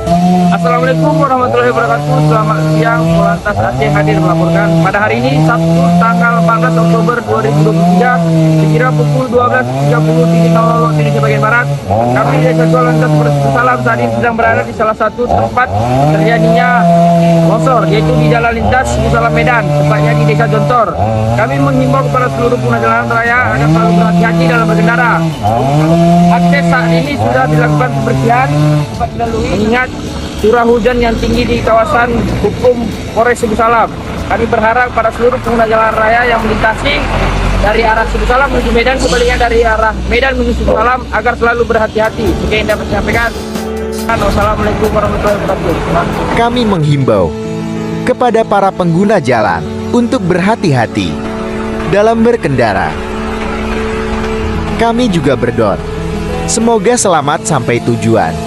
Assalamualaikum warahmatullahi wabarakatuh. Selamat siang, Polantas Aceh hadir melaporkan. Pada hari ini, Sabtu tanggal 14 Oktober 2023, sekira pukul 12.30 waktu Indonesia bagian Barat, kami dari Satuan Lantas Polres Salam saat ini sedang berada di salah satu tempat terjadinya longsor, yaitu di Jalan Lintas Salam Medan, tepatnya di Desa Jontor. Kami menghimbau kepada seluruh pengguna jalan raya agar selalu berhati-hati dalam berkendara. Akses saat ini sudah dilakukan pembersihan tempat dilalui, mengingat curah hujan yang tinggi di kawasan hukum Polres Suku Salam. Kami berharap pada seluruh pengguna jalan raya yang melintasi dari arah Suku Salam menuju Medan, sebaliknya dari arah Medan menuju Suku Salam, agar selalu berhati-hati. Sekian dapat saya sampaikan. Wassalamualaikum warahmatullahi wabarakatuh. Kami menghimbau kepada para pengguna jalan untuk berhati-hati dalam berkendara. Kami juga berdoa semoga selamat sampai tujuan.